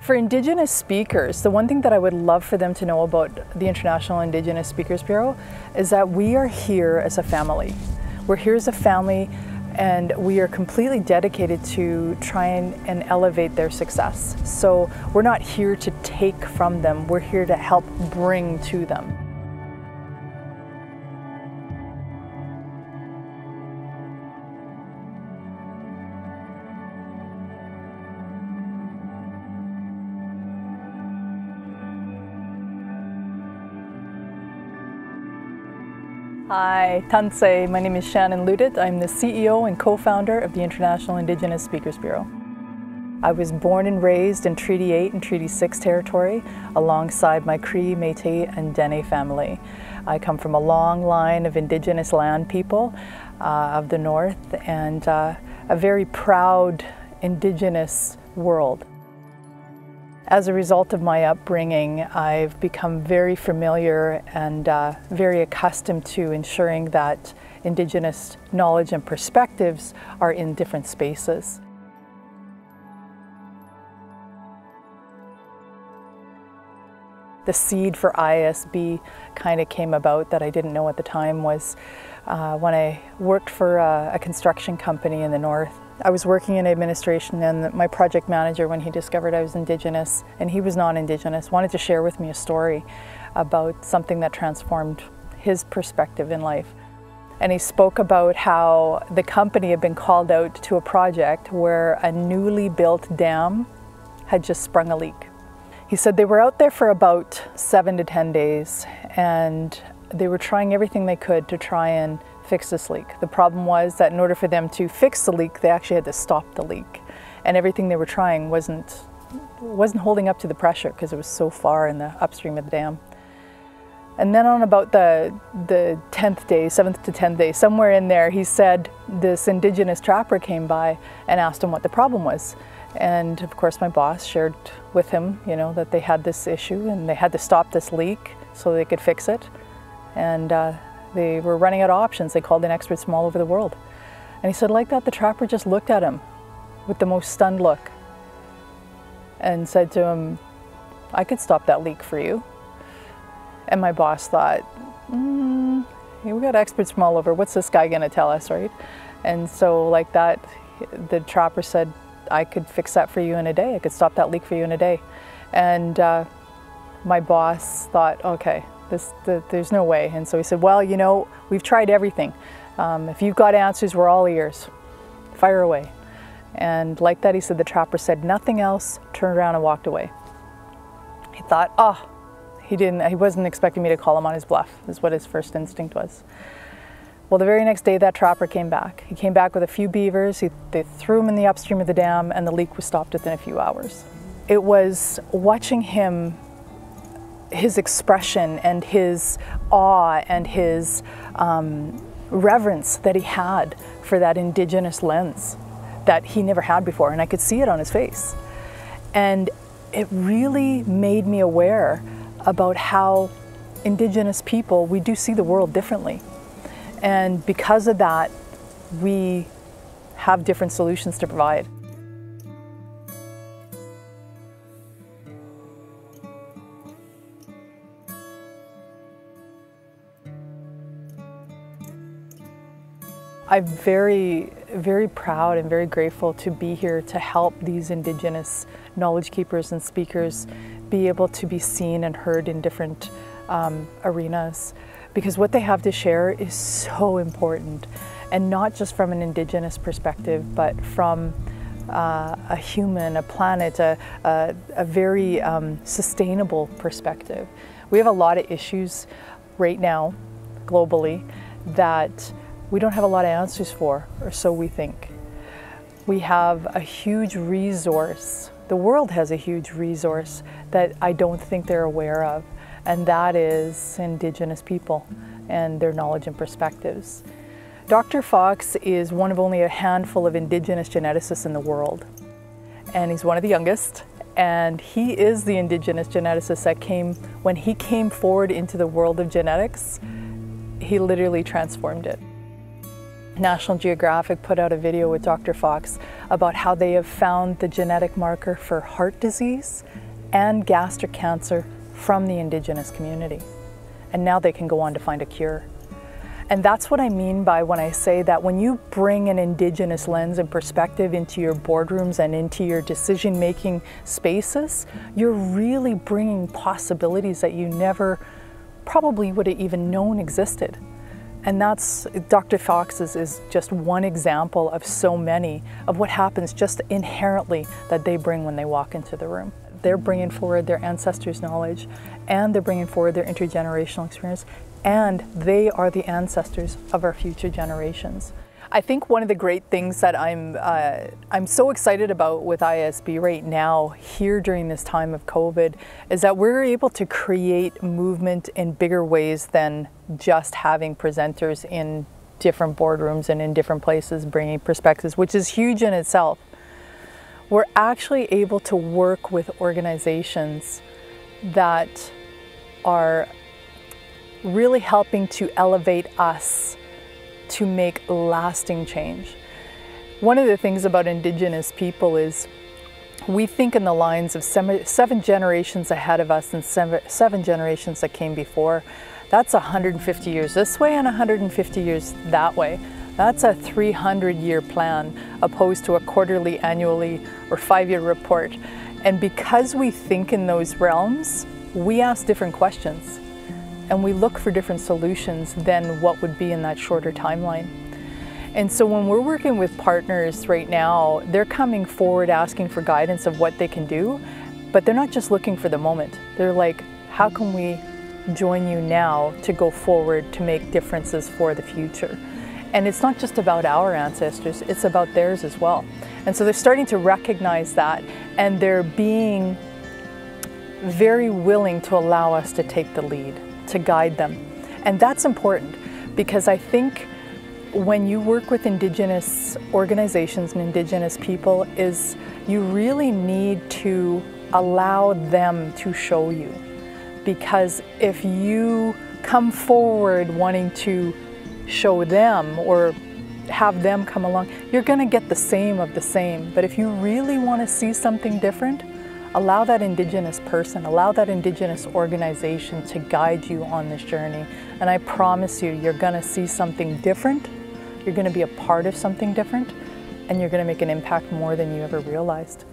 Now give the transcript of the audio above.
For Indigenous speakers, the one thing that I would love for them to know about the International Indigenous Speakers Bureau is that we are here as a family. We're here as a family, and we are completely dedicated to trying and elevate their success. So we're not here to take from them, we're here to help bring to them. Hi, Tansei. My name is Shannon Loutitt. I'm the CEO and co-founder of the International Indigenous Speakers Bureau. I was born and raised in Treaty 8 and Treaty 6 territory alongside my Cree, Métis and Dene family. I come from a long line of Indigenous land people of the North and a very proud Indigenous world. As a result of my upbringing, I've become very familiar and very accustomed to ensuring that Indigenous knowledge and perspectives are in different spaces. The seed for IISB kind of came about that I didn't know at the time was when I worked for a construction company in the North. I was working in administration, and my project manager, when he discovered I was Indigenous and he was non-Indigenous, wanted to share with me a story about something that transformed his perspective in life. And he spoke about how the company had been called out to a project where a newly built dam had just sprung a leak. He said they were out there for about 7 to 10 days and they were trying everything they could to try and fix this leak. The problem was that in order for them to fix the leak, they actually had to stop the leak. And everything they were trying wasn't holding up to the pressure because it was so far in the upstream of the dam. And then on about the 10th day, 7th to 10th day, somewhere in there, he said this Indigenous trapper came by and asked him what the problem was. And of course my boss shared with him, you know, that they had this issue and they had to stop this leak so they could fix it. And they were running out of options. They called in experts from all over the world. And he said like that, the trapper just looked at him with the most stunned look and said to him, "I could stop that leak for you." And my boss thought, we got experts from all over. What's this guy gonna tell us, right? And so like that, the trapper said, "I could fix that for you in a day. I could stop that leak for you in a day." And my boss thought, okay, there's no way. And so he said, "Well, you know, we've tried everything. If you've got answers, we're all ears. Fire away." And like that, he said, the trapper said nothing else, turned around and walked away. He thought, he wasn't expecting me to call him on his bluff, is what his first instinct was. Well, the very next day, that trapper came back. He came back with a few beavers. They threw them in the upstream of the dam, and the leak was stopped within a few hours. It was watching him, his expression and his awe and his reverence that he had for that Indigenous lens that he never had before, and I could see it on his face. And it really made me aware about how Indigenous people, we do see the world differently. And because of that, we have different solutions to provide. I'm very, very proud and very grateful to be here to help these Indigenous knowledge keepers and speakers be able to be seen and heard in different arenas, because what they have to share is so important, and not just from an Indigenous perspective, but from a human, a planet, a very sustainable perspective. We have a lot of issues right now, globally, that we don't have a lot of answers for, or so we think. We have a huge resource. The world has a huge resource that I don't think they're aware of, and that is Indigenous people and their knowledge and perspectives. Dr. Fox is one of only a handful of Indigenous geneticists in the world, and he's one of the youngest, and he is the Indigenous geneticist that when he came forward into the world of genetics, he literally transformed it. National Geographic put out a video with Dr. Fox about how they have found the genetic marker for heart disease and gastric cancer from the Indigenous community. And now they can go on to find a cure. And that's what I mean by when I say that when you bring an Indigenous lens and perspective into your boardrooms and into your decision-making spaces, you're really bringing possibilities that you never probably would have even known existed. And that's, Dr. Fox is just one example of so many of what happens just inherently that they bring when they walk into the room. They're bringing forward their ancestors' knowledge, and they're bringing forward their intergenerational experience, and they are the ancestors of our future generations. I think one of the great things that I'm so excited about with IISB right now, here during this time of COVID, is that we're able to create movement in bigger ways than just having presenters in different boardrooms and in different places bringing perspectives, which is huge in itself. We're actually able to work with organizations that are really helping to elevate us to make lasting change. One of the things about Indigenous people is we think in the lines of seven generations ahead of us and seven generations that came before. That's 150 years this way and 150 years that way. That's a 300-year plan opposed to a quarterly, annually, or 5-year report. And because we think in those realms, we ask different questions. And we look for different solutions than what would be in that shorter timeline. And so when we're working with partners right now, they're coming forward asking for guidance of what they can do, but they're not just looking for the moment. They're like, how can we join you now to go forward to make differences for the future? And it's not just about our ancestors, it's about theirs as well. And so they're starting to recognize that, and they're being very willing to allow us to take the lead, to guide them. And that's important, because I think when you work with Indigenous organizations and Indigenous people, is you really need to allow them to show you. Because if you come forward wanting to show them or have them come along, you're going to get the same of the same. But if you really want to see something different, allow that Indigenous person, allow that Indigenous organization to guide you on this journey. And I promise you, you're going to see something different, you're going to be a part of something different, and you're going to make an impact more than you ever realized.